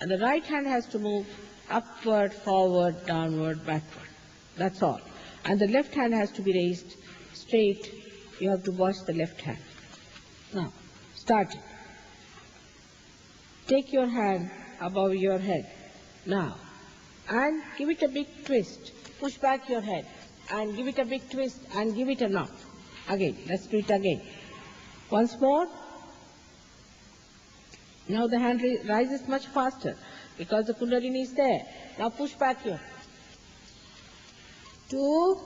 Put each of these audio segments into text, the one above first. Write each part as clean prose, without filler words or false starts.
And the right hand has to move upward, forward, downward, backward. That's all. And the left hand has to be raised straight. You have to watch the left hand. Now, start it. Take your hand above your head. Now, and give it a big twist. Push back your head and give it a big twist and give it a knock. Again, let's do it again. Once more. Now the hand rises much faster because the Kundalini is there. Now push back your 2,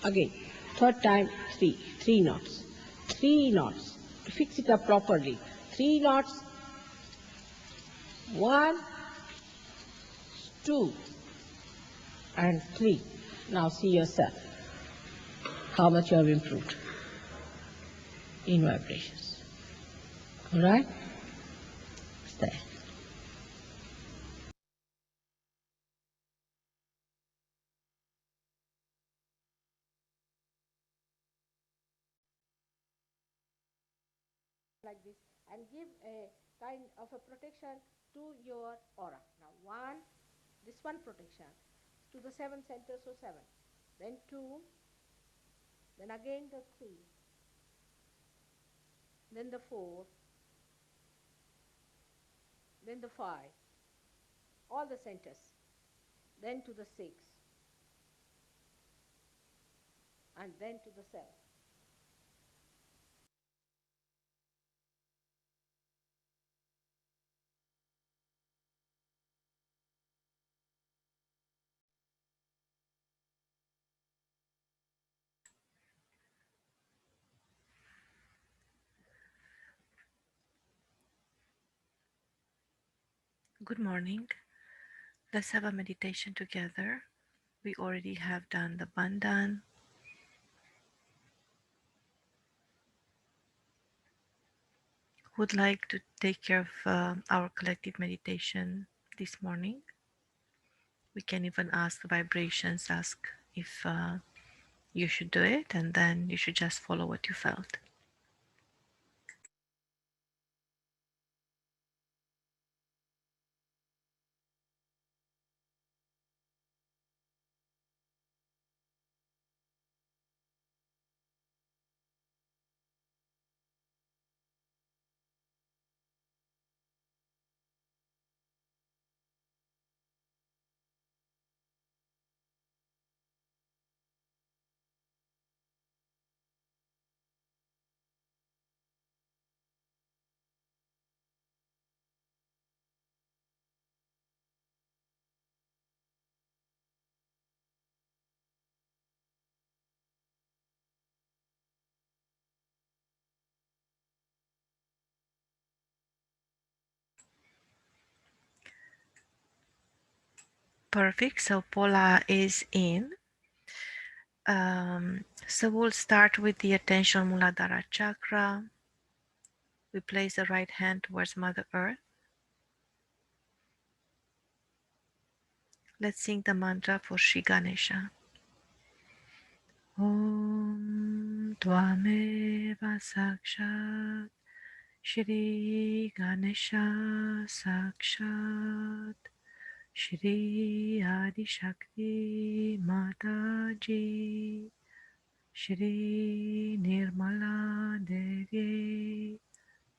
again, third time 3 knots. 3 knots. Fix it up properly. 3 knots. 1, 2, and 3. Now see yourself how much you have improved in vibrations. All right? It's there. Like this, and give a kind of a protection to your aura. Now 1, this one protection to the 7 centers, so 7. Then 2, then again the 3, then the 4, then the 5, all the centers, then to the 6, and then to the 7. Good morning. Let's have a meditation together. We already have done the bandhan. Would like to take care of our collective meditation this morning. We can even ask the vibrations, ask if you should do it, and then you should just follow what you felt. Perfect. So Paula is in. So we'll start with the attention Muladhara chakra. We place the right hand towards Mother Earth. Let's sing the mantra for Shri Ganesha. Om Tvameva Sakshat Shri Ganesha Sakshat Shri Adi Shakti Mataji Shri Nirmala Devi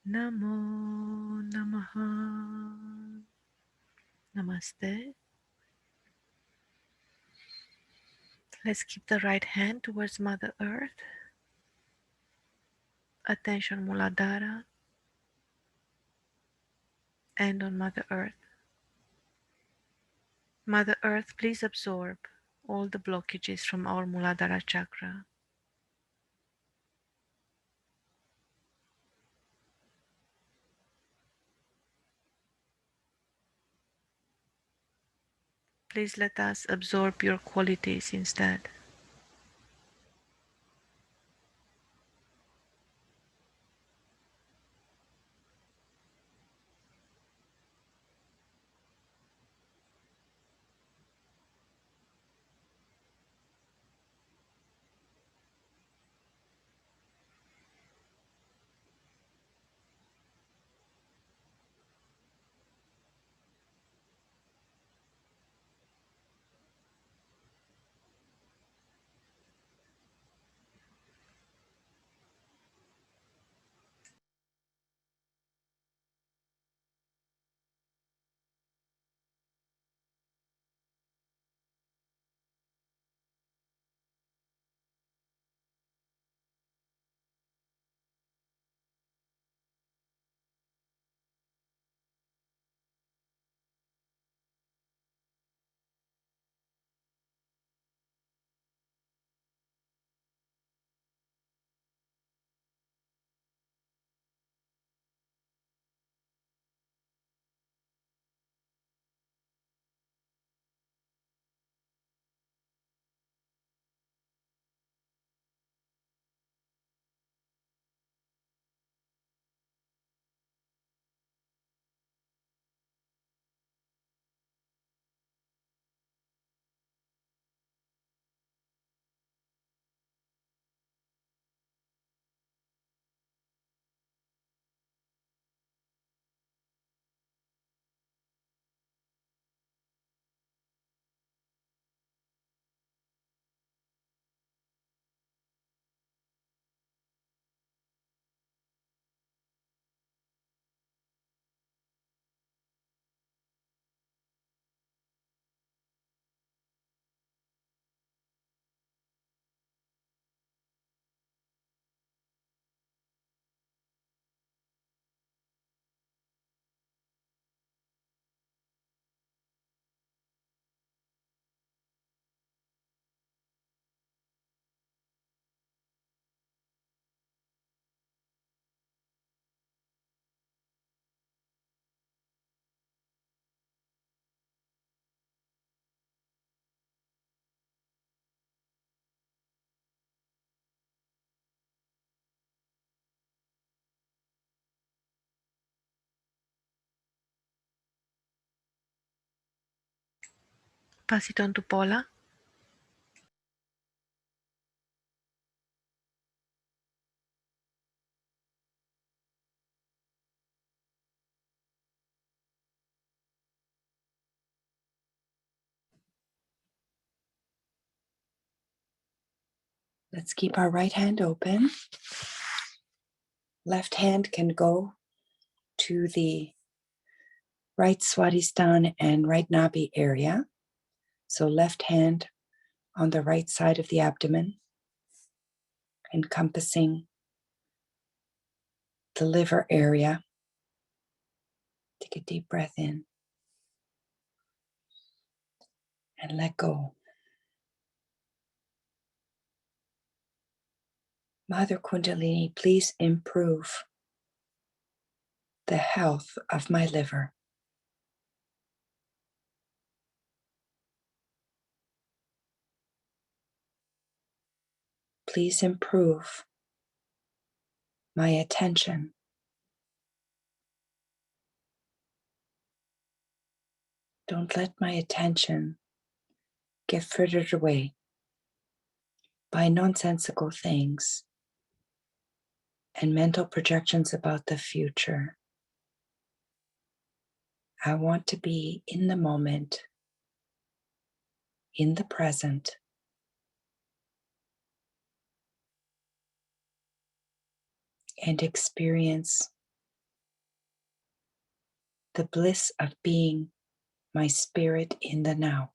Namo Namaha. Namaste. Let's keep the right hand towards Mother Earth. Attention Muladhara and on Mother Earth. Mother Earth, please absorb all the blockages from our Muladhara chakra. Please let us absorb your qualities instead. pass it on to Paula. Let's keep our right hand open. Left hand can go to the right Swadhisthana and right Nabi area. So left hand on the right side of the abdomen, encompassing the liver area. Take a deep breath in and let go. Mother Kundalini, please improve the health of my liver. Please improve my attention. Don't let my attention get frittered away by nonsensical things and mental projections about the future. I want to be in the moment, in the present, and experience the bliss of being my spirit in the now.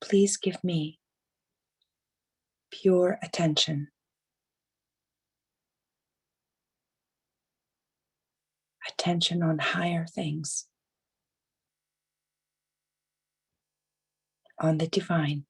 Please give me pure attention on higher things, on the divine.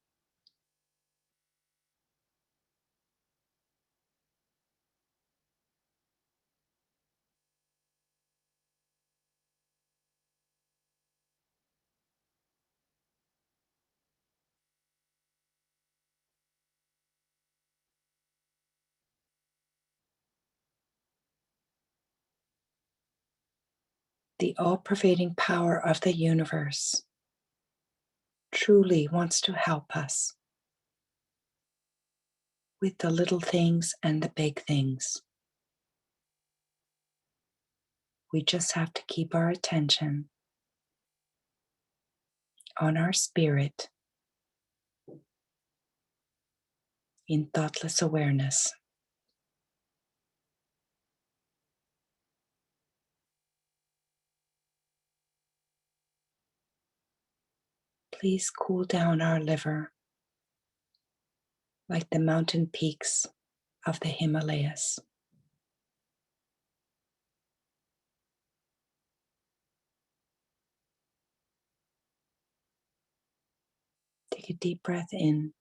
The all-pervading power of the universe truly wants to help us with the little things and the big things. We just have to keep our attention on our spirit in thoughtless awareness. Please cool down our liver like the mountain peaks of the Himalayas. Take a deep breath in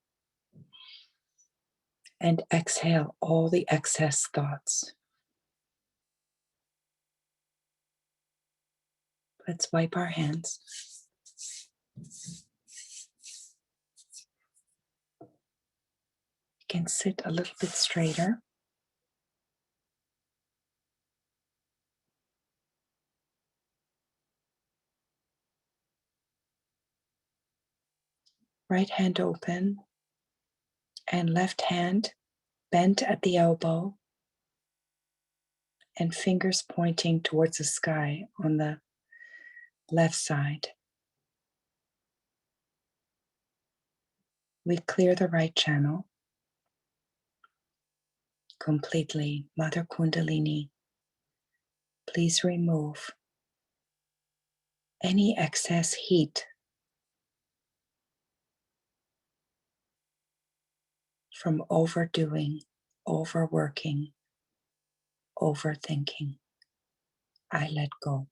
and exhale all the excess thoughts. Let's wipe our hands. You can sit a little bit straighter. Right hand open and left hand bent at the elbow and fingers pointing towards the sky on the left side. We clear the right channel completely. Mother Kundalini, please remove any excess heat from overdoing, overworking, overthinking. I let go.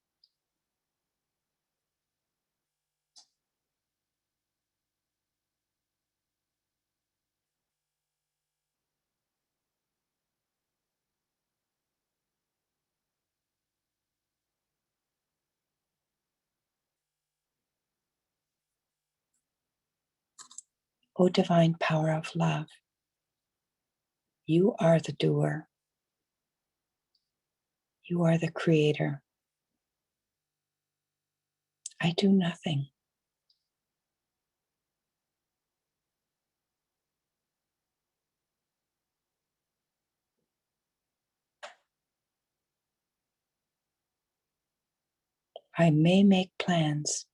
O divine power of love, you are the doer. You are the creator. I do nothing. I may make plans,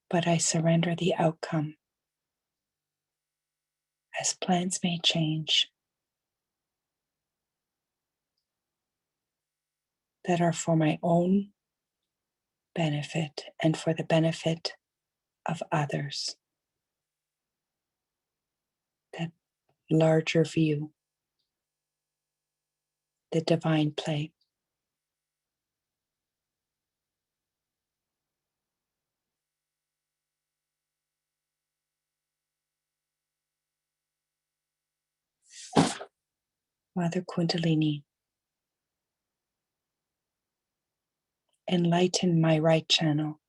but I surrender the outcome, as plans may change, that are for my own benefit and for the benefit of others. That larger view, the divine play. Mother Kundalini, enlighten my right channel.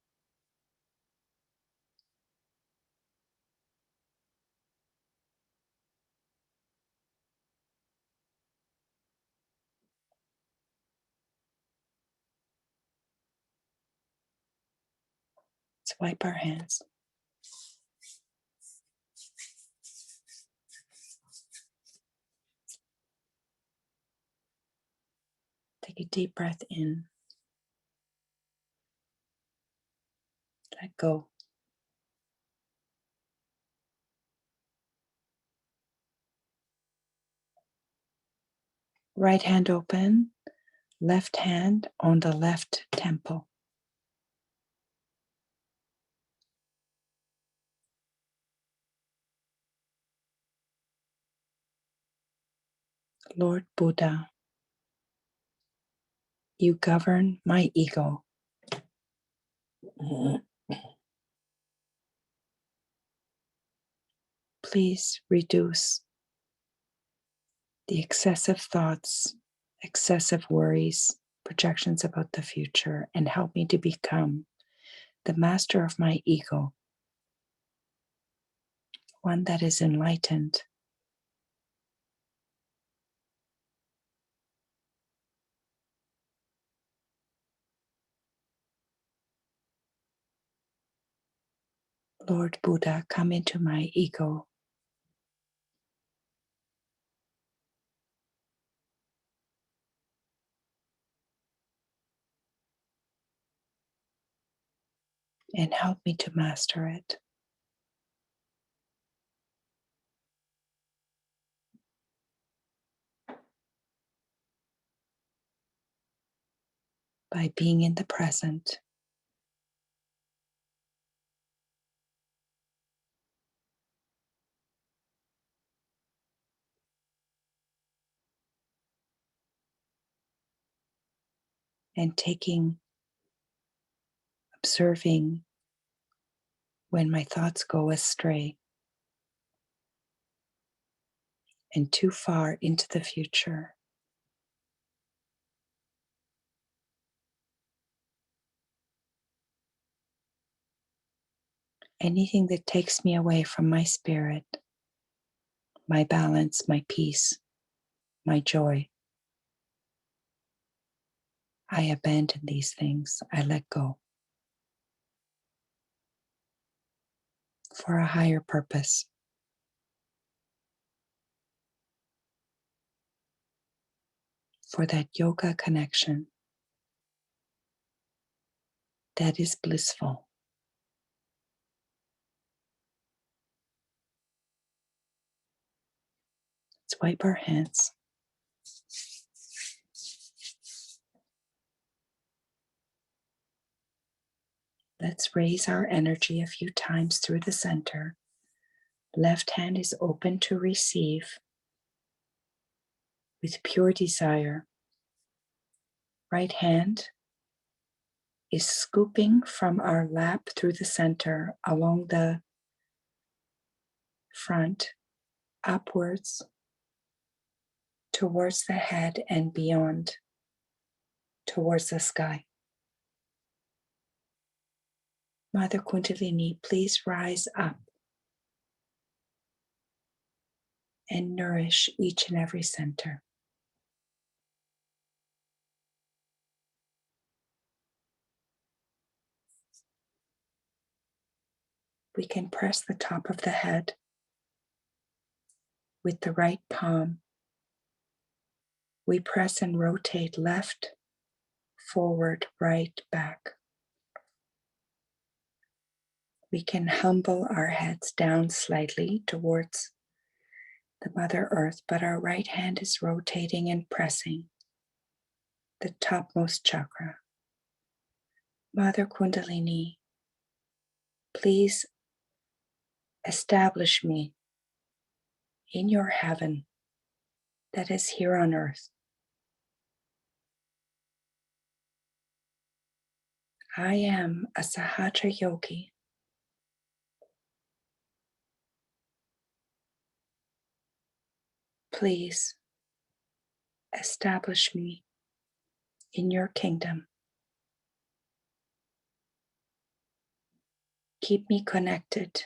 Let's wipe our hands. Take a deep breath in. Let go. Right hand open, left hand on the left temple. Lord Buddha, you govern my ego. Please reduce the excessive thoughts, excessive worries, projections about the future, and help me to become the master of my ego, one that is enlightened. Lord Buddha, come into my ego. And help me to master it. By being in the present. And observing when my thoughts go astray and too far into the future. Anything that takes me away from my spirit, my balance, my peace, my joy. I abandon these things. I let go for a higher purpose. For that yoga connection that is blissful. Let's wipe our hands. Let's raise our energy a few times through the center. Left hand is open to receive with pure desire. Right hand is scooping from our lap through the center along the front, upwards towards the head and beyond, towards the sky. Mother Kundalini, please rise up and nourish each and every center. We can press the top of the head with the right palm. We press and rotate left, forward, right, back. We can humble our heads down slightly towards the Mother Earth, but our right hand is rotating and pressing the topmost chakra. Mother Kundalini, please establish me in your heaven that is here on earth. I am a Sahaja yogi. Please establish me in your kingdom. Keep me connected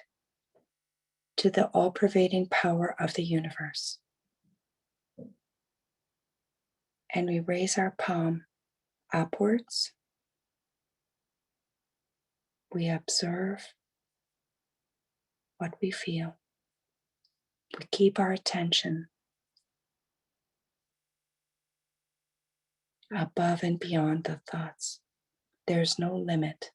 to the all-pervading power of the universe. And we raise our palm upwards. We observe what we feel. We keep our attention above and beyond the thoughts. There's no limit.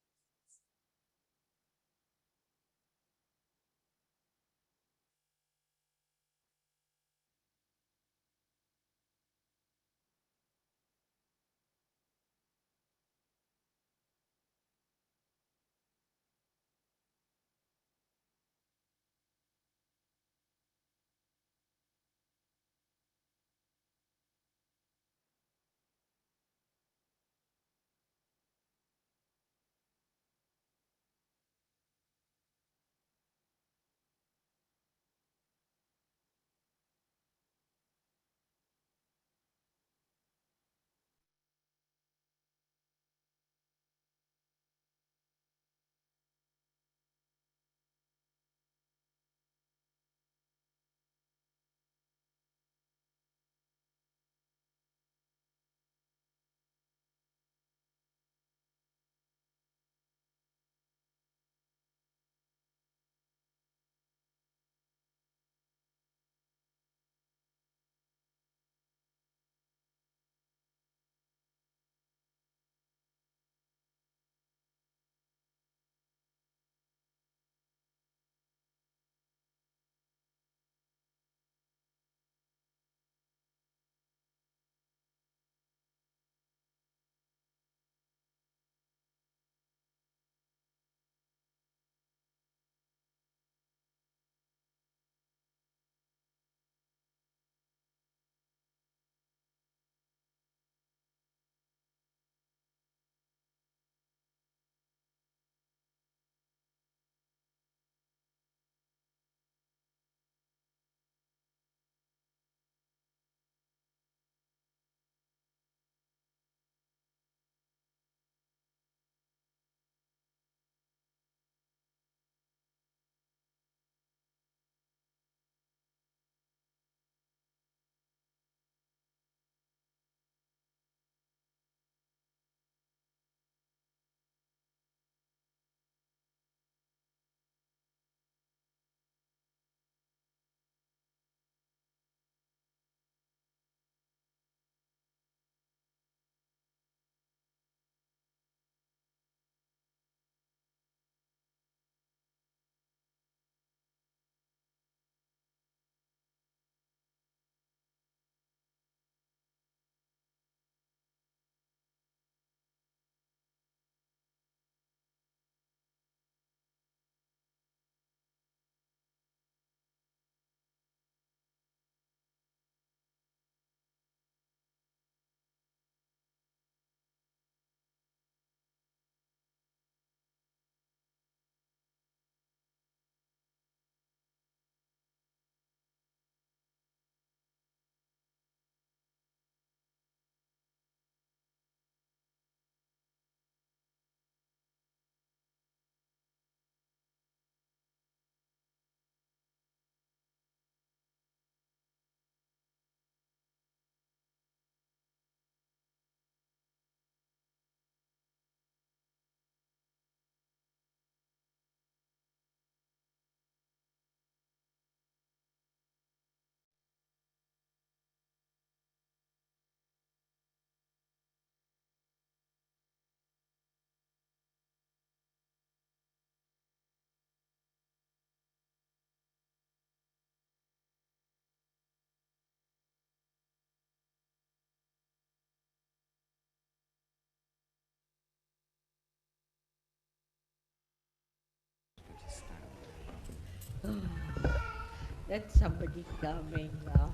That's somebody coming now.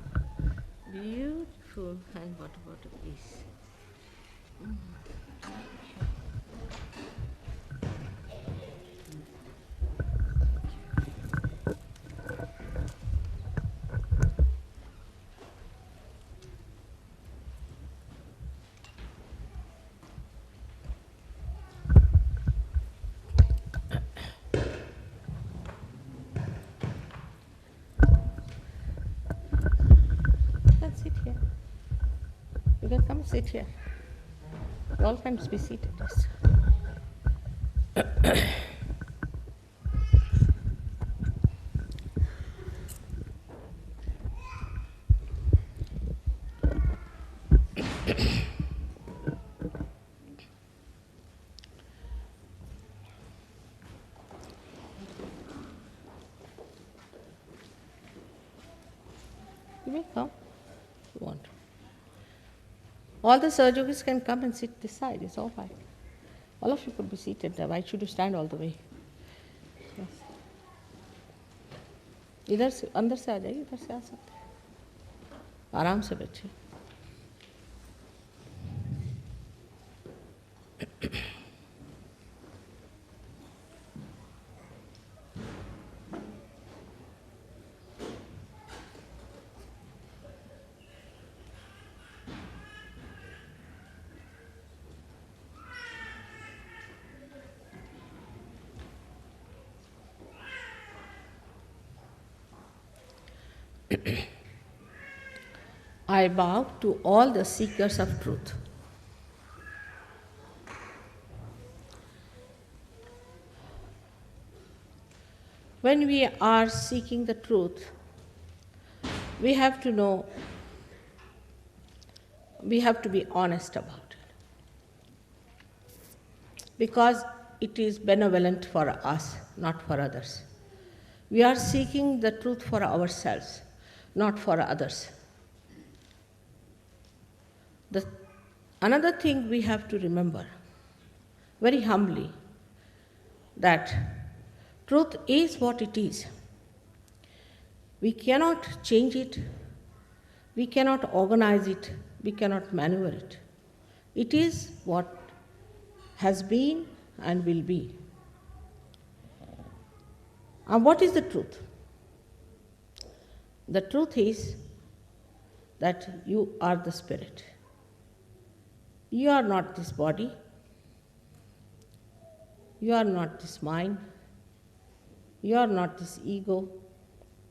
Beautiful. And what about a piece? Let's sit here. You can come sit here. You all can be seated. Yes. You may come if you want. All the Sahajogis can come and sit this side. It's all right. All of you could be seated. Why should you stand all the way? Yes. इधर से अंदर से आ जाइए, इधर से आ सकते हैं, आराम से बैठिए. I bow to all the seekers of truth. When we are seeking the truth, we have to know, we have to be honest about it. Because it is benevolent for us, not for others. We are seeking the truth for ourselves, not for others. Another thing we have to remember, very humbly, that truth is what it is. We cannot change it, we cannot organize it, we cannot maneuver it. It is what has been and will be. And what is the truth? The truth is that you are the spirit. You are not this body, you are not this mind, you are not this ego,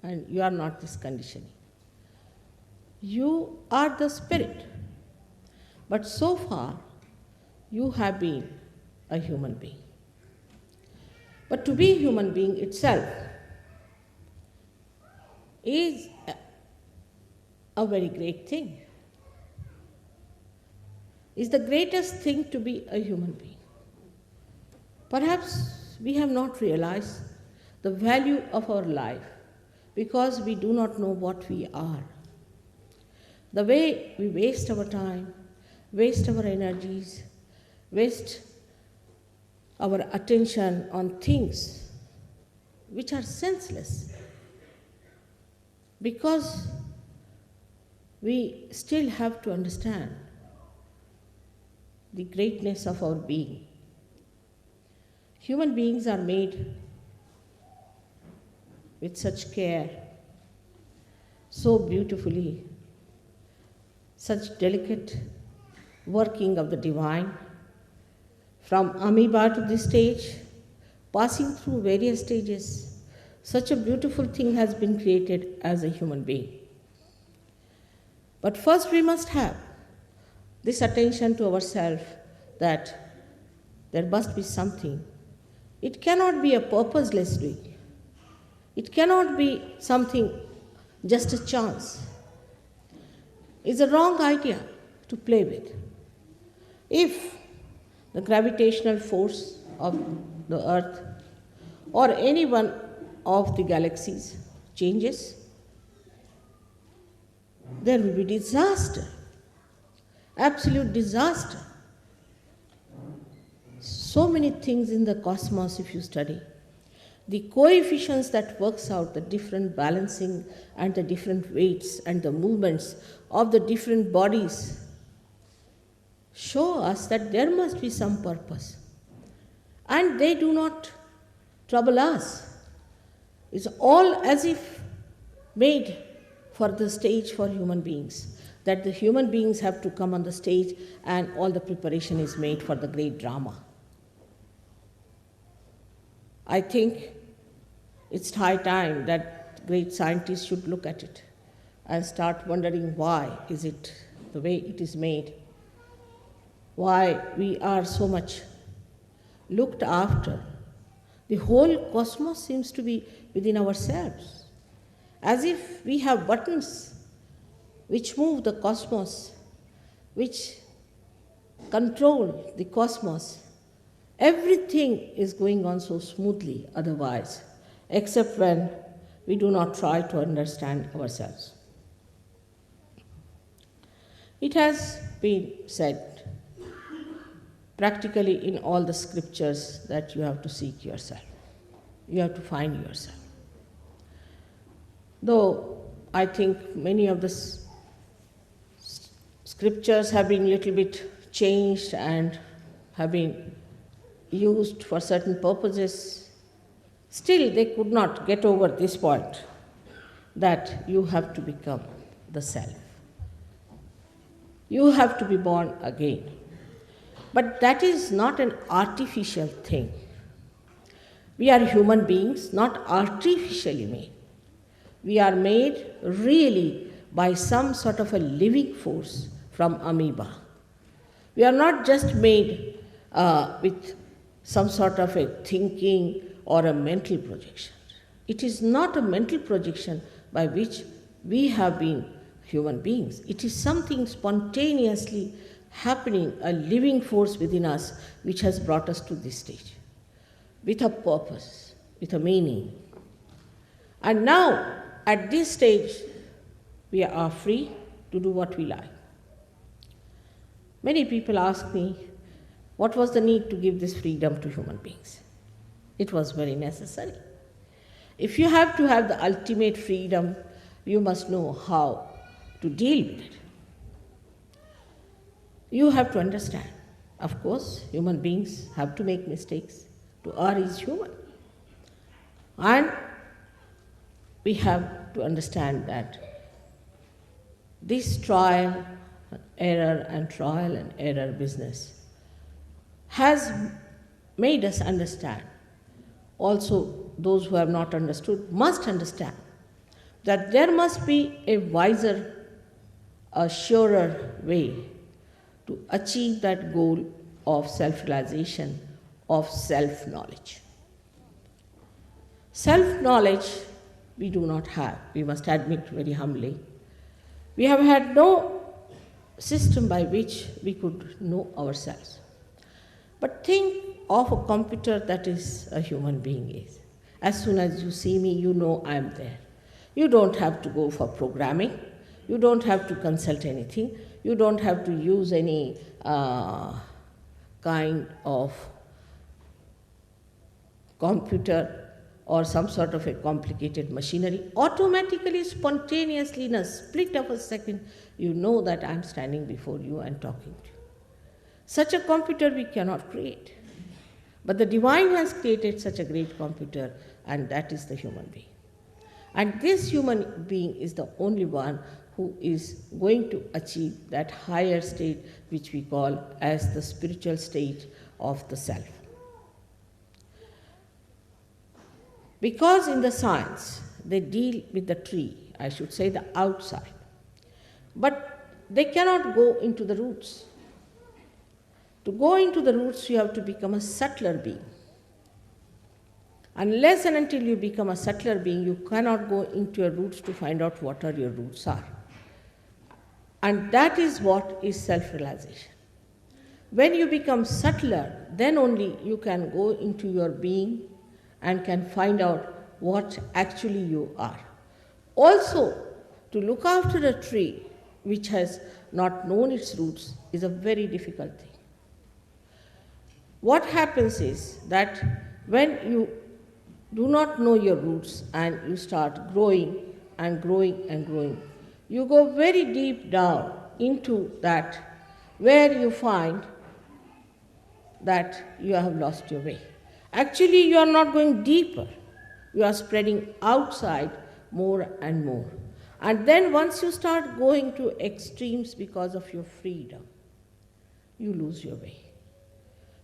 and you are not this conditioning. You are the spirit, but so far you have been a human being. But to be a human being itself is a very great thing. Is the greatest thing to be a human being. Perhaps we have not realized the value of our life because we do not know what we are. The way we waste our time, waste our energies, waste our attention on things which are senseless, because we still have to understand the greatness of our being. Human beings are made with such care, so beautifully, such delicate working of the divine, from amoeba to this stage, passing through various stages. Such a beautiful thing has been created as a human being. But first we must have this attention to ourselves that there must be something. It cannot be a purposeless doing. It cannot be something just a chance. It's a wrong idea to play with. If the gravitational force of the earth or any one of the galaxies changes, there will be disaster, absolute disaster. So many things in the cosmos, if you study, the coefficients that works out the different balancing and the different weights and the movements of the different bodies show us that there must be some purpose. And they do not trouble us. It's all as if made for the stage for human beings, that the human beings have to come on the stage and all the preparation is made for the great drama. I think it's high time that great scientists should look at it and start wondering why is it the way it is made, why we are so much looked after. The whole cosmos seems to be within ourselves, as if we have buttons which move the cosmos, which control the cosmos. Everything is going on so smoothly otherwise, except when we do not try to understand ourselves. It has been said practically in all the scriptures that you have to seek yourself. You have to find yourself. Though I think many of the scriptures have been a little bit changed and have been used for certain purposes, still they could not get over this point that you have to become the self. You have to be born again. But that is not an artificial thing. We are human beings, not artificially made. We are made really by some sort of a living force from amoeba. We are not just made with some sort of a thinking or a mental projection. It is not a mental projection by which we have been human beings. It is something spontaneously happening, a living force within us which has brought us to this stage, with a purpose, with a meaning. And now, at this stage, we are free to do what we like. Many people ask me, what was the need to give this freedom to human beings? It was very necessary. If you have to have the ultimate freedom, you must know how to deal with it. You have to understand. Of course, human beings have to make mistakes. To err is human. And we have to understand that this trial and error business has made us understand. Also, those who have not understood must understand that there must be a wiser, a surer way to achieve that goal of self-realization, of self-knowledge. Self-knowledge we do not have, we must admit very humbly. We have had no system by which we could know ourselves. But think of a computer that is a human being is. As soon as you see me, you know I am there. You don't have to go for programming. You don't have to consult anything. You don't have to use any kind of computer or some sort of a complicated machinery. Automatically, spontaneously, in a split of a second, you know that I am standing before you and talking to you. Such a computer we cannot create. But the divine has created such a great computer, and that is the human being. And this human being is the only one who is going to achieve that higher state which we call as the spiritual state of the self. Because in the science, they deal with the tree, I should say the outside, but they cannot go into the roots. To go into the roots, you have to become a subtler being. Unless and until you become a subtler being, you cannot go into your roots to find out what are your roots are. And that is what is self-realization. When you become subtler, then only you can go into your being and can find out what actually you are. Also, to look after a tree which has not known its roots is a very difficult thing. What happens is that when you do not know your roots and you start growing and growing and growing. You go very deep down into that where you find that you have lost your way. Actually, you are not going deeper. You are spreading outside more and more. And then once you start going to extremes because of your freedom, you lose your way.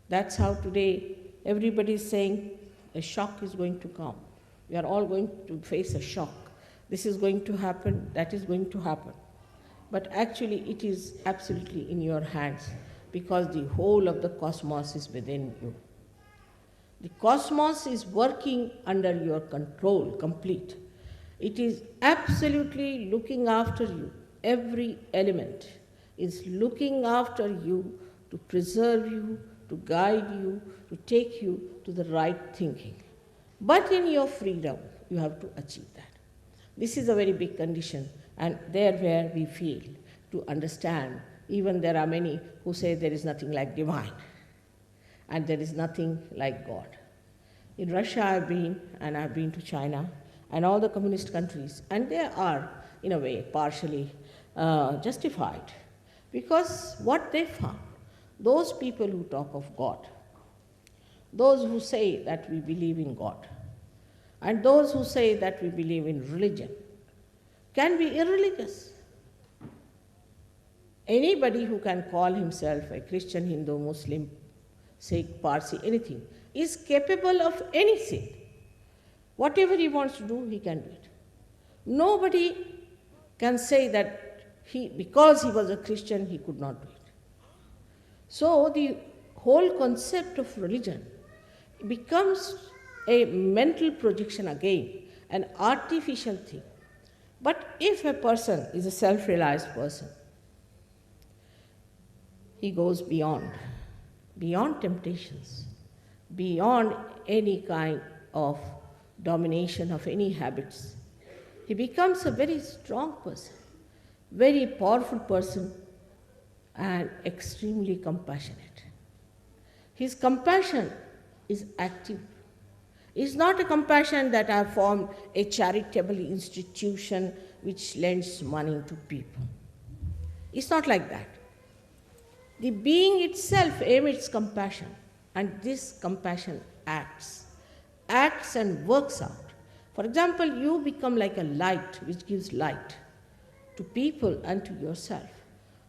That's how today everybody is saying a shock is going to come. We are all going to face a shock. This is going to happen, that is going to happen. But actually it is absolutely in your hands because the whole of the cosmos is within you. The cosmos is working under your control, complete. It is absolutely looking after you. Every element is looking after you to preserve you, to guide you, to take you to the right thinking. But in your freedom, you have to achieve that. This is a very big condition, and there where we fail to understand. Even there are many who say there is nothing like divine, and there is nothing like God. In Russia I've been, and I've been to China, and all the communist countries, and they are, in a way, partially justified. Because what they found, those people who talk of God, those who say that we believe in God, and those who say that we believe in religion, can be irreligious. Anybody who can call himself a Christian, Hindu, Muslim, Sikh, Parsi, anything, is capable of any sin. Whatever he wants to do, he can do it. Nobody can say that because he was a Christian, he could not do it. So the whole concept of religion becomes a mental projection again, an artificial thing. But if a person is a self-realized person, he goes beyond temptations, beyond any kind of domination of any habits. He becomes a very strong person, very powerful person, and extremely compassionate. His compassion is active. It's not a compassion that I have formed a charitable institution which lends money to people. It's not like that. The being itself emits compassion, and this compassion acts and works out. For example, you become like a light which gives light to people and to yourself.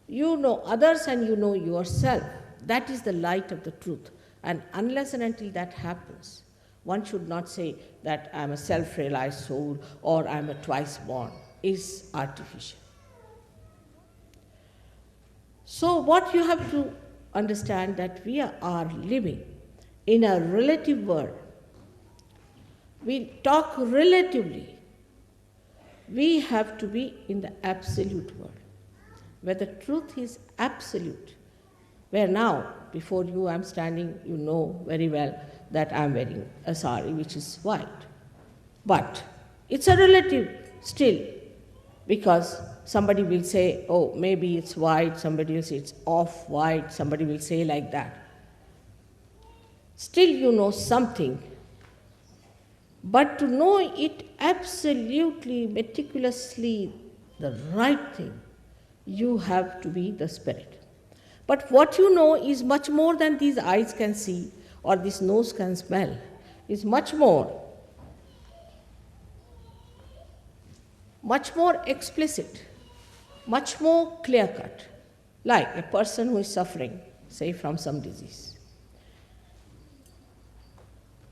You know others and you know yourself. That is the light of the truth. And unless and until that happens, one should not say that I am a self-realized soul or I am a twice born. Is artificial. So what you have to understand that we are living in a relative world. We talk relatively. We have to be in the absolute world, where the truth is absolute. Where now, before you I'm standing, you know very well that I'm wearing a sari which is white. But it's a relative still, because somebody will say, oh, maybe it's white, somebody will say it's off-white, somebody will say like that. Still you know something. But to know it absolutely, meticulously, the right thing, you have to be the spirit. But what you know is much more than these eyes can see or this nose can smell. Is much more explicit, much more clear-cut, like a person who is suffering, say, from some disease.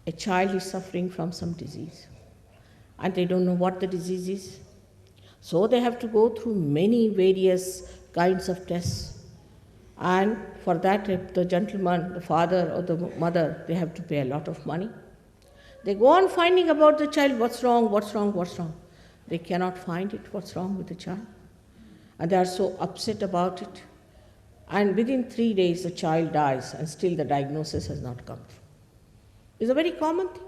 A child is suffering from some disease, and they don't know what the disease is. So they have to go through many various kinds of tests. And for that, if the gentleman, the father or the mother, they have to pay a lot of money. They go on finding about the child, what's wrong. They cannot find it, what's wrong with the child. And they are so upset about it. And within 3 days, the child dies, and still the diagnosis has not come through. It's a very common thing.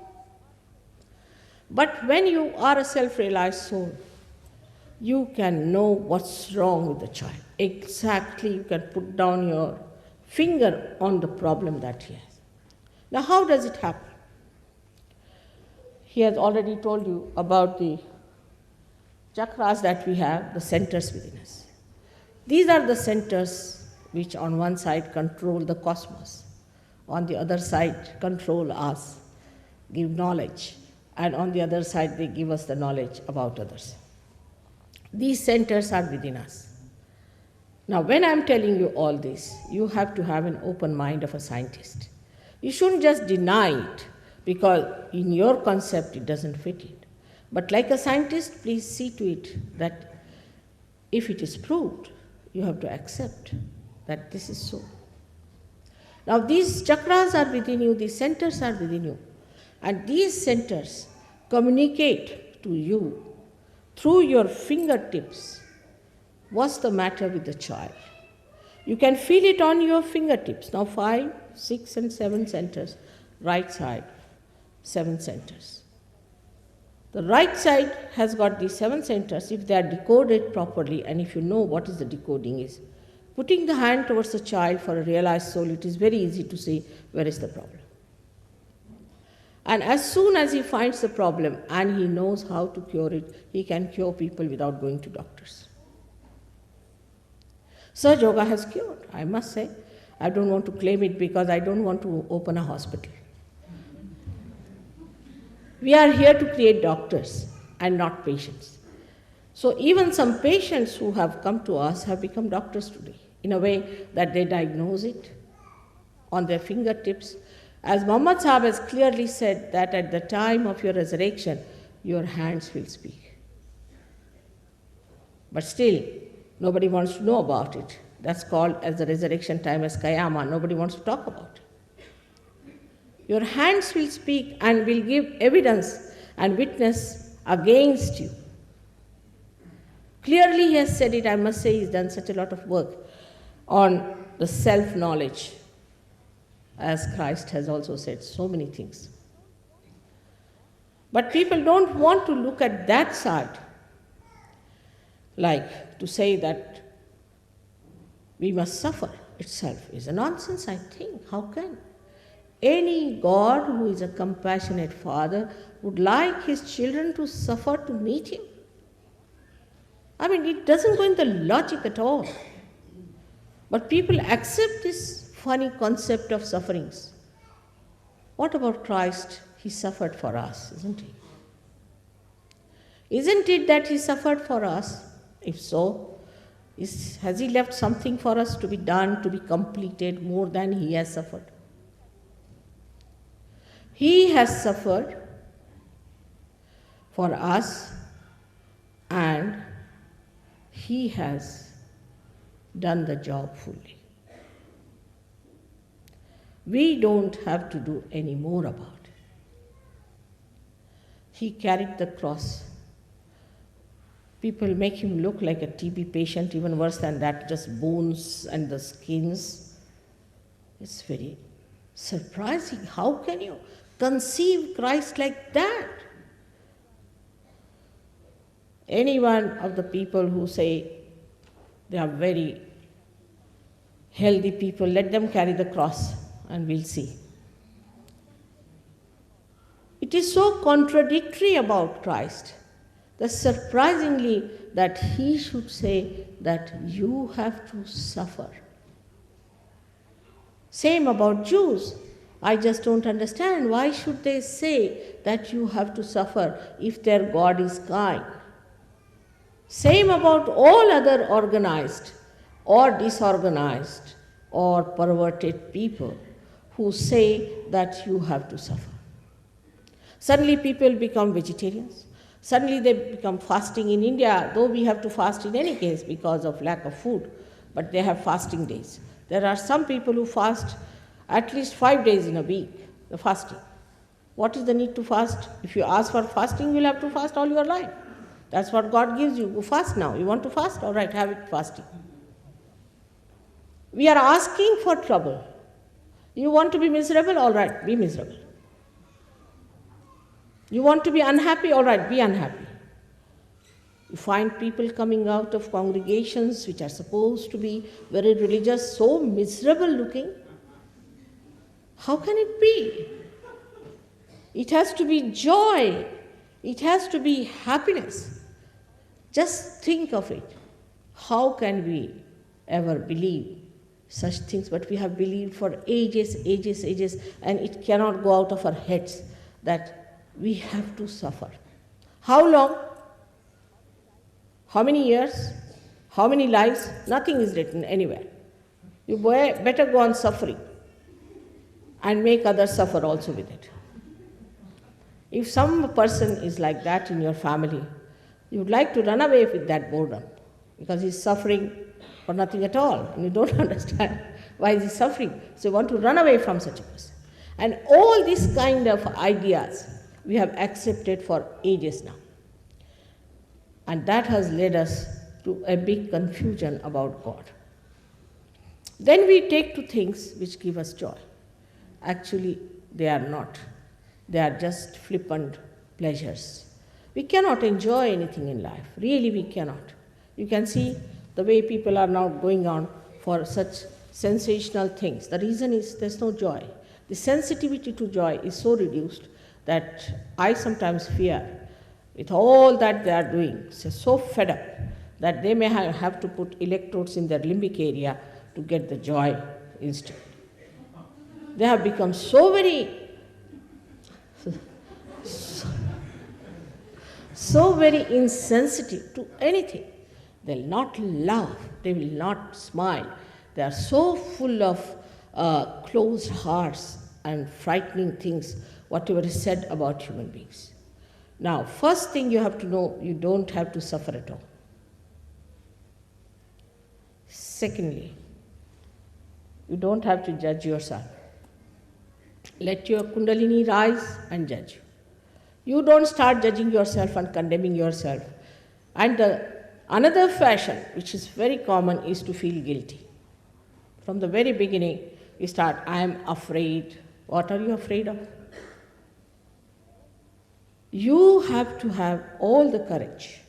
But when you are a self-realized soul, you can know what's wrong with the child. Exactly, you can put down your finger on the problem that he has. Now, how does it happen? he has already told you about the chakras that we have, the centers within us. These are the centers which on one side control the cosmos, on the other side control us, give knowledge, and on the other side they give us the knowledge about others. These centers are within us. Now, when I'm telling you all this, you have to have an open mind of a scientist. You shouldn't just deny it because in your concept it doesn't fit it. But like a scientist, please see to it that if it is proved, you have to accept that this is so. Now, these chakras are within you, these centers are within you, and these centers communicate to you through your fingertips what's the matter with the child. You can feel it on your fingertips. Now 5, 6 and 7 centers, right side, 7 centers. The right side has got these 7 centers if they are decoded properly, and if you know what is the decoding is. Putting the hand towards the child for a realized soul, it is very easy to see where is the problem. And as soon as he finds the problem and he knows how to cure it, he can cure people without going to doctors. Sahaj Yoga has cured, I must say. I don't want to claim it because I don't want to open a hospital. We are here to create doctors and not patients. So even some patients who have come to us have become doctors today, in a way that they diagnose it on their fingertips. As Muhammad Sahib has clearly said that at the time of your resurrection, your hands will speak. But still, nobody wants to know about it. That's called as the resurrection time as Qiyamah. Nobody wants to talk about it. Your hands will speak and will give evidence and witness against you. Clearly he has said it. I must say he's done such a lot of work on the self-knowledge, as Christ has also said so many things. But people don't want to look at that side, like to say that we must suffer itself is a nonsense, I think. How can? Any God who is a compassionate father would like his children to suffer to meet him. I mean, it doesn't go in the logic at all. But people accept this funny concept of sufferings. What about Christ? He suffered for us, isn't he? Isn't it that he suffered for us? If so, has he left something for us to be done, to be completed more than he has suffered? He has suffered for us and he has done the job fully. We don't have to do any more about it. He carried the cross. People make him look like a TB patient, even worse than that, just bones and the skins. It's very surprising. How can you conceive Christ like that? Any one of the people who say they are very healthy people, let them carry the cross and we'll see. It is so contradictory about Christ that surprisingly that he should say that you have to suffer. Same about Jews. I just don't understand. Why should they say that you have to suffer if their God is kind? Same about all other organized or disorganized or perverted people who say that you have to suffer. Suddenly people become vegetarians. Suddenly they become fasting in India, though we have to fast in any case because of lack of food, but they have fasting days. There are some people who fast at least 5 days in a week, the fasting. What is the need to fast? If you ask for fasting, you'll have to fast all your life. That's what God gives you. Go fast now. You want to fast? All right, have it fasting. We are asking for trouble. You want to be miserable? All right, be miserable. You want to be unhappy? All right, be unhappy. You find people coming out of congregations which are supposed to be very religious, so miserable looking. How can it be? It has to be joy. It has to be happiness. Just think of it. How can we ever believe such things? But we have believed for ages, ages, ages, and it cannot go out of our heads that we have to suffer. How long? How many years? How many lives? Nothing is written anywhere. You better go on suffering and make others suffer also with it. If some person is like that in your family, you would like to run away with that boredom because he's suffering for nothing at all, and you don't understand why he's suffering. So you want to run away from such a person. And all these kind of ideas we have accepted for ages now. And that has led us to a big confusion about God. Then we take to things which give us joy. Actually, they are not. They are just flippant pleasures. We cannot enjoy anything in life. Really, we cannot. You can see the way people are now going on for such sensational things. The reason is there's no joy. The sensitivity to joy is so reduced that I sometimes fear with all that they are doing, so fed up that they may have to put electrodes in their limbic area to get the joy instantly. They have become so very insensitive to anything. They will not laugh, they will not smile. They are so full of closed hearts and frightening things, whatever is said about human beings. Now, first thing you have to know, you don't have to suffer at all. Secondly, you don't have to judge yourself. Let your Kundalini rise and judge you. You don't start judging yourself and condemning yourself. And another fashion, which is very common, is to feel guilty. From the very beginning, you start, I am afraid. What are you afraid of? You have to have all the courage,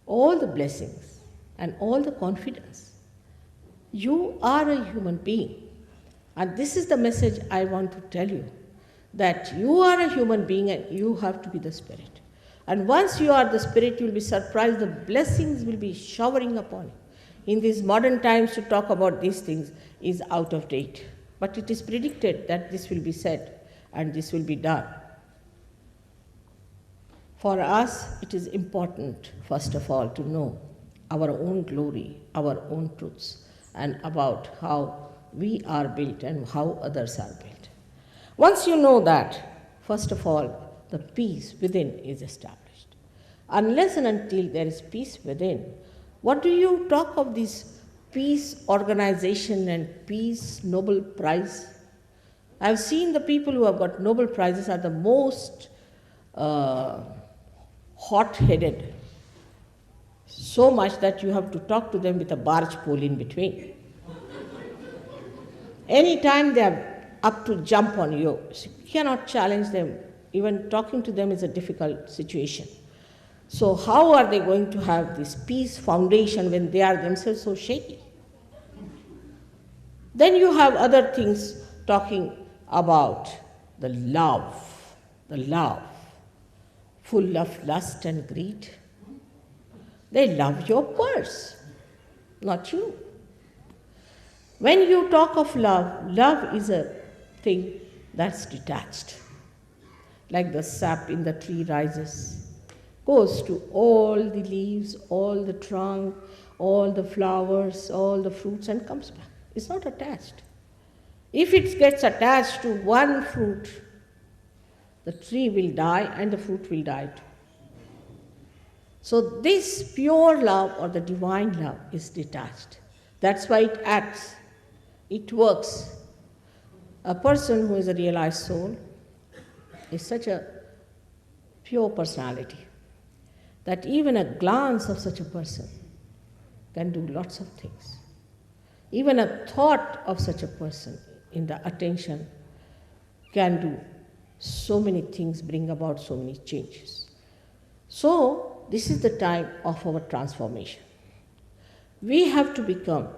all the blessings, and all the confidence. You are a human being. And this is the message I want to tell you, that you are a human being and you have to be the spirit. And once you are the spirit, you will be surprised, the blessings will be showering upon you. In these modern times, to talk about these things is out of date. But it is predicted that this will be said and this will be done. For us, it is important, first of all, to know our own glory, our own truths, and about how we are built and how others are built. Once you know that, first of all, the peace within is established. Unless and until there is peace within, what do you talk of this peace organization and peace Nobel Prize? I have seen the people who have got Nobel Prizes are the most hot-headed, so much that you have to talk to them with a barge pole in between. Anytime they are up to jump on you, you cannot challenge them. Even talking to them is a difficult situation. So how are they going to have this peace foundation when they are themselves so shaky? Then you have other things talking about the love, full of lust and greed. They love your purse, not you. When you talk of love, love is a thing that's detached. Like the sap in the tree rises, goes to all the leaves, all the trunk, all the flowers, all the fruits, and comes back. It's not attached. If it gets attached to one fruit, the tree will die and the fruit will die too. So this pure love or the divine love is detached. That's why it acts, it works. A person who is a realized soul is such a pure personality that even a glance of such a person can do lots of things. Even a thought of such a person in the attention can do so many things, bring about so many changes. So, this is the time of our transformation. We have to become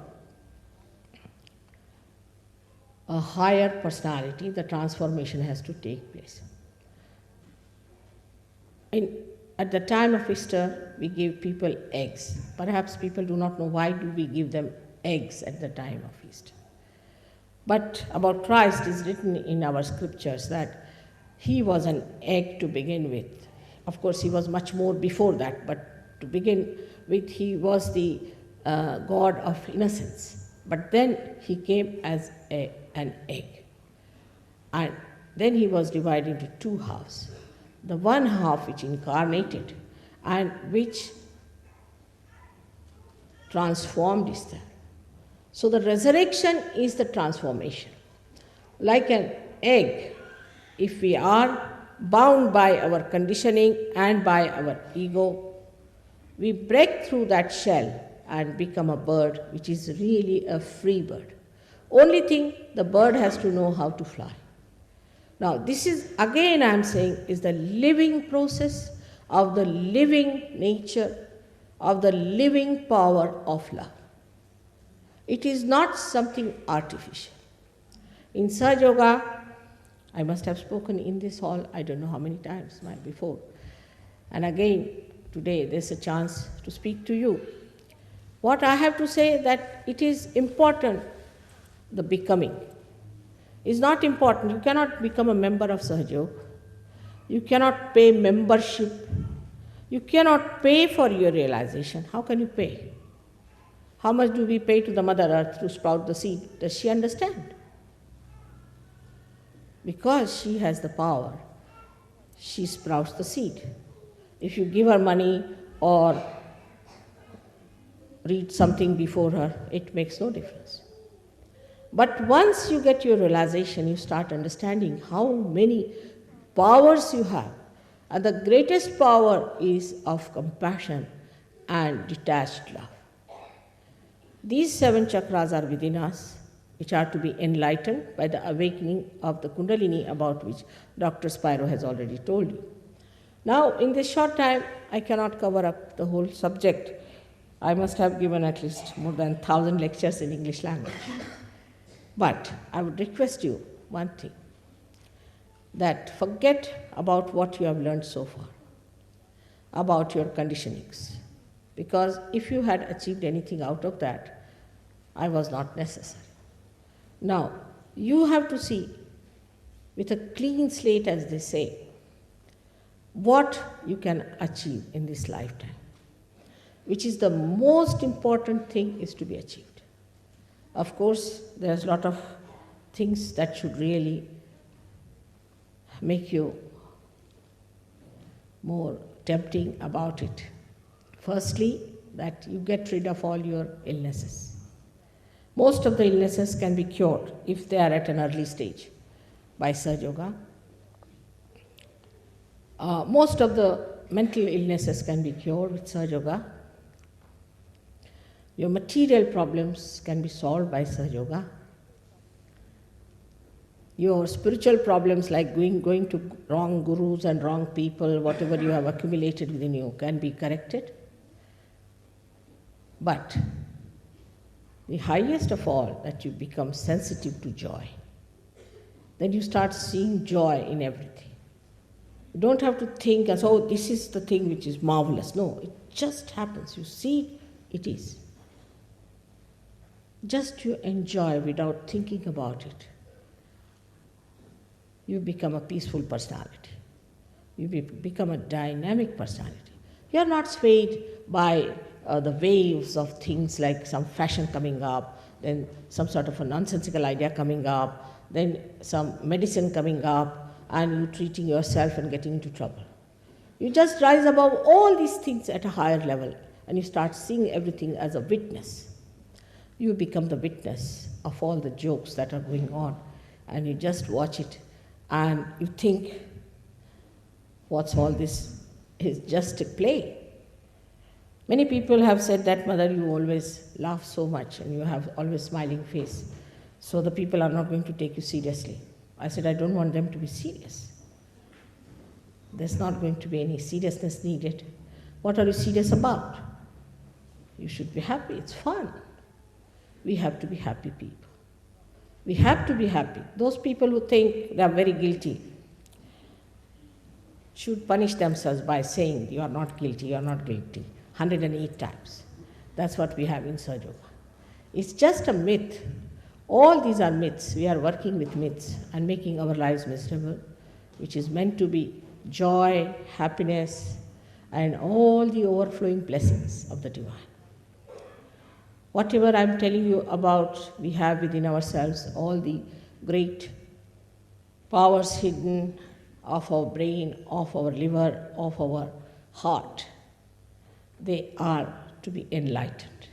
a higher personality. The transformation has to take place. At the time of Easter, we give people eggs. Perhaps people do not know why do we give them eggs at the time of Easter. But about Christ is written in our scriptures that he was an egg to begin with. Of course, he was much more before that, but to begin with, he was the God of innocence. But then he came as an egg. And then he was divided into two halves. The one half which incarnated and which transformed Easter. So the resurrection is the transformation. Like an egg, if we are bound by our conditioning and by our ego, we break through that shell and become a bird which is really a free bird. Only thing, the bird has to know how to fly. Now, this is, again I am saying, is the living process of the living nature, of the living power of love. It is not something artificial. In Sahaj Yoga, I must have spoken in this hall, I don't know how many times before. And again, today there's a chance to speak to you. What I have to say that it is important, the becoming. Is not important. You cannot become a member of Sahaj Yoga. You cannot pay membership. You cannot pay for your realization. How can you pay? How much do we pay to the Mother Earth to sprout the seed? Does she understand? Because she has the power, she sprouts the seed. If you give her money or read something before her, it makes no difference. But once you get your realization, you start understanding how many powers you have. And the greatest power is of compassion and detached love. These 7 chakras are within us, which are to be enlightened by the awakening of the Kundalini, about which Dr. Spiro has already told you. Now, in this short time, I cannot cover up the whole subject. I must have given at least more than 1,000 lectures in English language. But I would request you one thing, that forget about what you have learned so far, about your conditionings. Because if you had achieved anything out of that, I was not necessary. Now, you have to see, with a clean slate, as they say, what you can achieve in this lifetime, which is the most important thing is to be achieved. Of course, there's a lot of things that should really make you more tempting about it. Firstly, that you get rid of all your illnesses. Most of the illnesses can be cured if they are at an early stage by Sahaj Yoga. Most of the mental illnesses can be cured with Sahaj Yoga. Your material problems can be solved by Sahaj Yoga. Your spiritual problems, like going to wrong gurus and wrong people, whatever you have accumulated within you, can be corrected. But the highest of all, that you become sensitive to joy. Then you start seeing joy in everything. You don't have to think as, oh, this is the thing which is marvelous. No, it just happens. You see, it is. Just you enjoy without thinking about it. You become a peaceful personality. You become a dynamic personality. You are not swayed by the waves of things like some fashion coming up, then some sort of a nonsensical idea coming up, then some medicine coming up, and you treating yourself and getting into trouble. You just rise above all these things at a higher level, and you start seeing everything as a witness. You become the witness of all the jokes that are going on, and you just watch it, and you think, what's all this? It's just a play. Many people have said that, Mother, you always laugh so much and you have always smiling face, so the people are not going to take you seriously. I said, I don't want them to be serious. There's not going to be any seriousness needed. What are you serious about? You should be happy, it's fun. We have to be happy people. We have to be happy. Those people who think they are very guilty, should punish themselves by saying, you are not guilty, you are not guilty, 108 times. That's what we have in Sahaja Yoga. It's just a myth. All these are myths. We are working with myths and making our lives miserable, which is meant to be joy, happiness, and all the overflowing blessings of the divine. Whatever I'm telling you about, we have within ourselves all the great powers hidden of our brain, of our liver, of our heart. They are to be enlightened.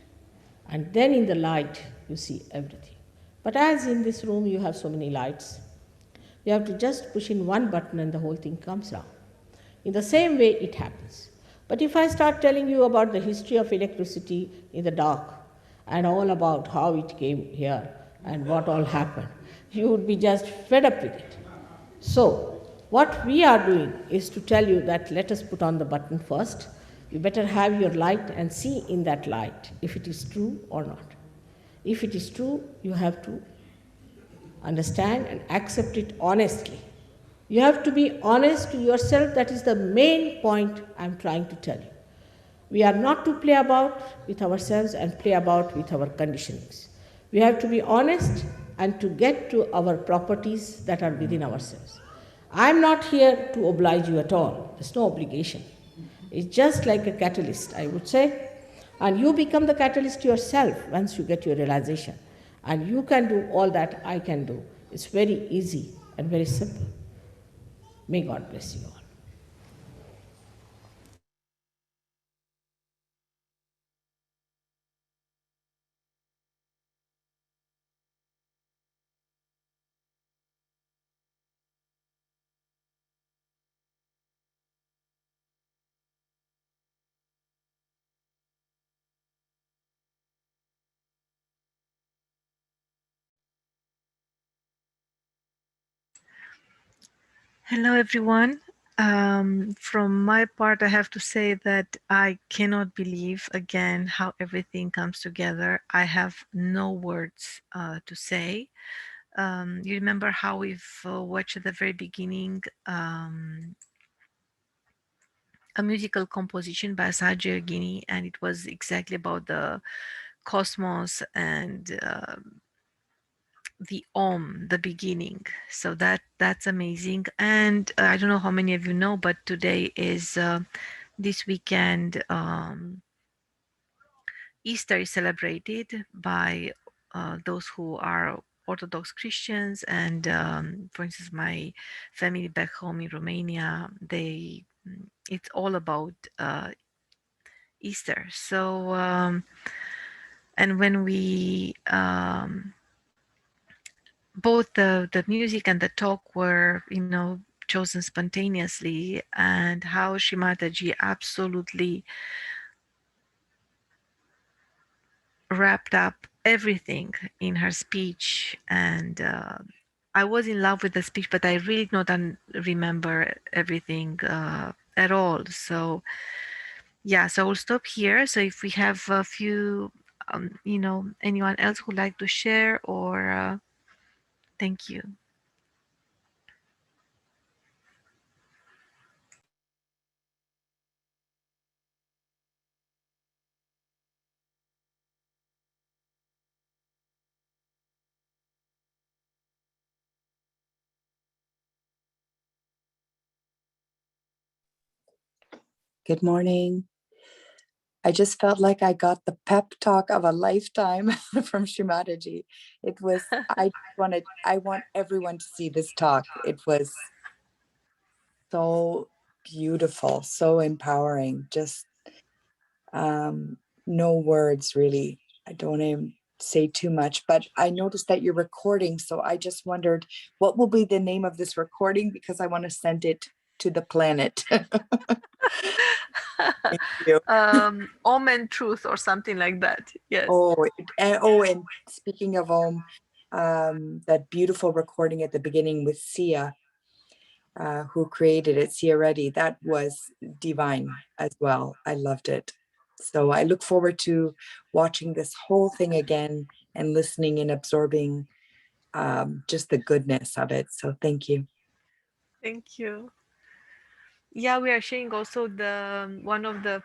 And then in the light, you see everything. But as in this room you have so many lights, you have to just push in one button and the whole thing comes down. In the same way, it happens. But if I start telling you about the history of electricity in the dark and all about how it came here and what all happened, you would be just fed up with it. So, what we are doing is to tell you that let us put on the button first. You better have your light and see in that light if it is true or not. If it is true, you have to understand and accept it honestly. You have to be honest to yourself. That is the main point I'm trying to tell you. We are not to play about with ourselves and play about with our conditionings. We have to be honest and to get to our properties that are within ourselves. I'm not here to oblige you at all. There's no obligation. It's just like a catalyst, I would say. And you become the catalyst yourself once you get your realization. And you can do all that I can do. It's very easy and very simple. May God bless you all. Hello, everyone. From my part, I have to say that I cannot believe again how everything comes together. I have no words to say. You remember how we've watched at the very beginning a musical composition by Sahaj, and it was exactly about the cosmos and the Om, the beginning. So that's amazing. And I don't know how many of you know, but today is this weekend. Easter is celebrated by those who are Orthodox Christians, and for instance, my family back home in Romania, it's all about Easter. So, and when we both the music and the talk were, chosen spontaneously, and how Shri Mataji absolutely wrapped up everything in her speech, and I was in love with the speech, but I really not remember everything at all. So yeah, so we'll stop here. So if we have a few, anyone else who'd like to share, or thank you. Good morning. I just felt like I got the pep talk of a lifetime from Shrimataji. It was, I want everyone to see this talk. It was so beautiful, so empowering. Just no words really. I don't even say too much, but I noticed that you're recording. So I just wondered what will be the name of this recording, because I want to send it to the planet. Thank you. Om and truth or something like that. Yes. And speaking of Om, that beautiful recording at the beginning with Sia, who created it, Sia Reddy, that was divine as well. I loved it. So I look forward to watching this whole thing again and listening and absorbing just the goodness of it. So thank you. Thank you. Yeah, we are sharing also the one of the,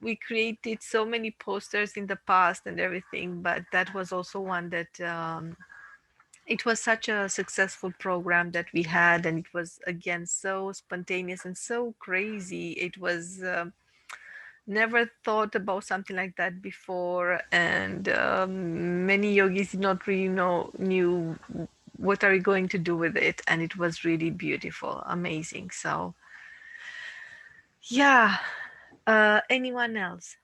we created so many posters in the past and everything, but that was also one that it was such a successful program that we had, and it was again so spontaneous and so crazy. It was never thought about something like that before, and many yogis did not really knew what are we going to do with it, and it was really beautiful, amazing. So yeah, anyone else?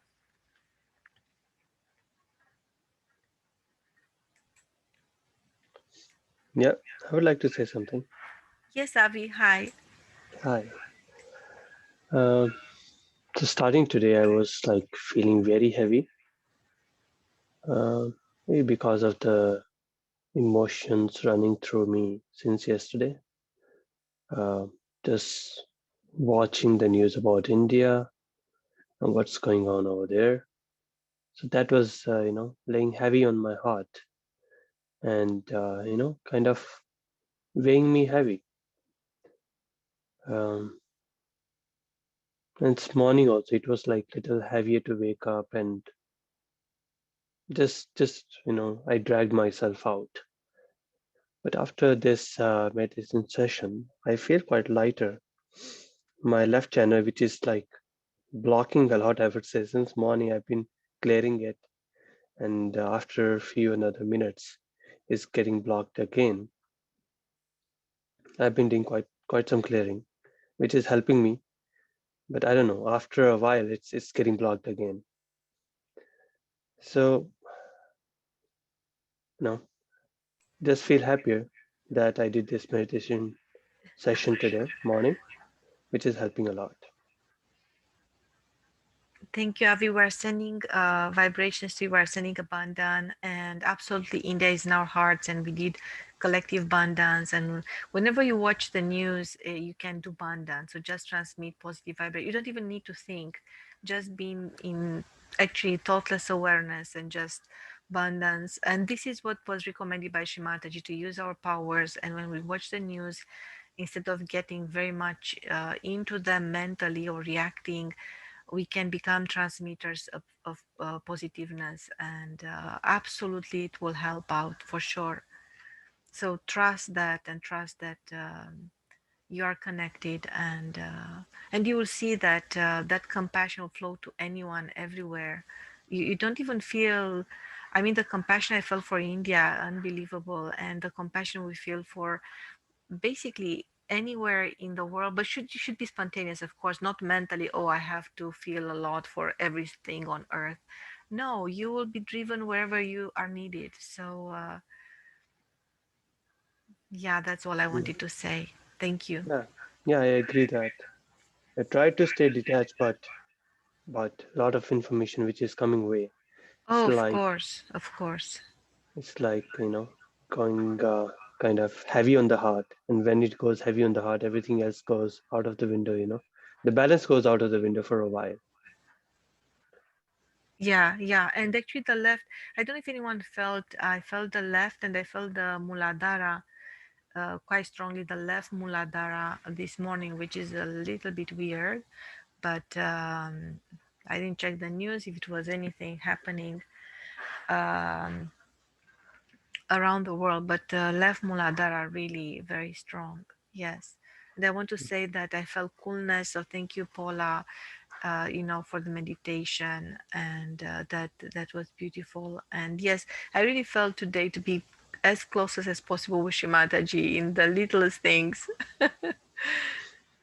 Yeah, I would like to say something. Yes, Avi, hi. Hi. Uh, so starting today, I was like feeling very heavy, uh, maybe because of the emotions running through me since yesterday. Uh, just watching the news about India and what's going on over there. So that was, laying heavy on my heart and, kind of weighing me heavy. Um, and this morning also, it was like little heavier to wake up and I dragged myself out. But after this meditation session, I feel quite lighter. My left channel, which is like blocking a lot, I would say, since morning, I've been clearing it, and after a few another minutes, it's getting blocked again. I've been doing quite some clearing, which is helping me. But I don't know. After a while, it's getting blocked again. So no, just feel happier that I did this meditation session today morning, which is helping a lot. Thank you, Avi. We're sending vibrations to you. We're sending a bandan, and absolutely, India is in our hearts, and we need collective bandans. And whenever you watch the news, you can do bandan. So just transmit positive vibration. You don't even need to think. Just being in actually thoughtless awareness and just bandans. And this is what was recommended by Shri Mataji, to use our powers. And when we watch the news, instead of getting very much into them mentally or reacting, we can become transmitters of positiveness, and absolutely it will help out for sure. So trust that, and trust that you are connected, and you will see that that compassion will flow to anyone everywhere. You don't even feel, I mean, the compassion I felt for India, unbelievable, and the compassion we feel for basically anywhere in the world, but should be spontaneous, of course, not mentally, oh, I have to feel a lot for everything on earth. No, you will be driven wherever you are needed. So yeah, that's all I Yeah, wanted to say. Thank you. yeah, yeah, I agree that I try to stay detached, but a lot of information which is coming way. It's Oh, of like course, of course. it's like going kind of heavy on the heart, and when it goes heavy on the heart, everything else goes out of the window. The balance goes out of the window for a while. Yeah, yeah, and actually the left, I don't know if anyone felt, I felt the left, and I felt the muladhara quite strongly, the left muladhara this morning, which is a little bit weird, but I didn't check the news if it was anything happening um, around the world. But left muladhara really very strong. Yes, and I want to say that I felt coolness. So thank you, Paula. For the meditation, and that was beautiful. And yes, I really felt today to be as close as possible with Shimataji in the littlest things.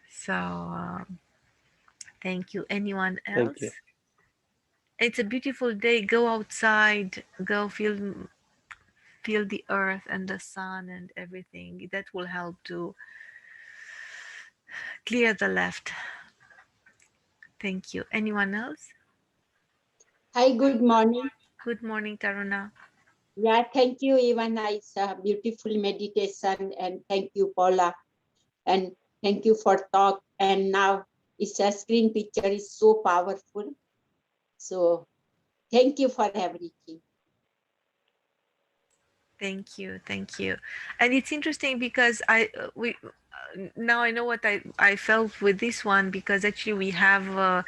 So thank you. Anyone Thank you. else? It's a beautiful day. Go outside. Go feel the earth and the sun and everything. That will help to clear the left. Thank you. Anyone else? Hi, good morning. Good morning, Taruna. Yeah, thank you, Ivana. It's a beautiful meditation, and thank you, Paula, and thank you for talk. And now it's a screen picture is so powerful. So thank you for everything. Thank you, thank you. And it's interesting because I we now I know what I felt with this one, because actually we have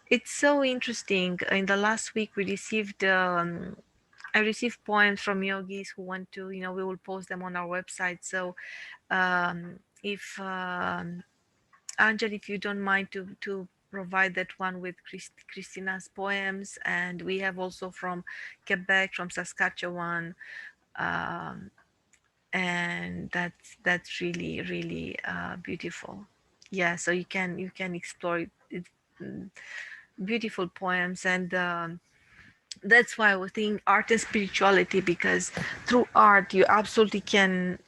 it's so interesting. In the last week we received I received poems from yogis who want to, we will post them on our website. So if Angel, if you don't mind to provide that one with Christina's poems, and we have also from Quebec, from Saskatchewan, um, and that's really really beautiful. Yeah, so you can explore it. It's beautiful poems, and that's why I think art and spirituality, because through art you absolutely can,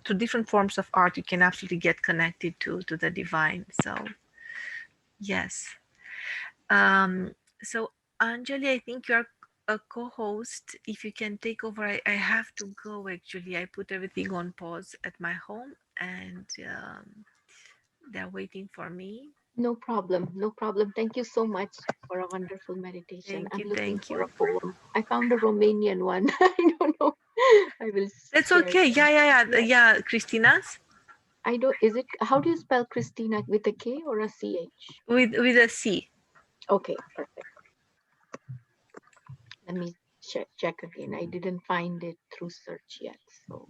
through different forms of art, you can absolutely get connected to the divine. So yes. So Anjali, I think you're a co-host. If you can take over, I have to go actually. I put everything on pause at my home, and they're waiting for me. No problem. No problem. Thank you so much for a wonderful meditation. Thank I'm you, looking thank for you. a poem. I found a Romanian one. I don't know. I will That's share okay. them. Yeah. Yeah, Christina's I don't, is it, how do you spell Christina, with a K or a CH? with a C. Okay, perfect. Let me check again. I didn't find it through search yet. So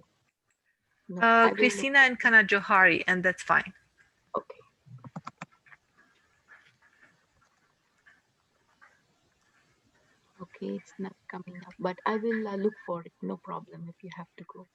no, I will look. Christina and Kana Johari, and that's fine. Okay. Okay, it's not coming up, but I will look for it. No problem if you have to go.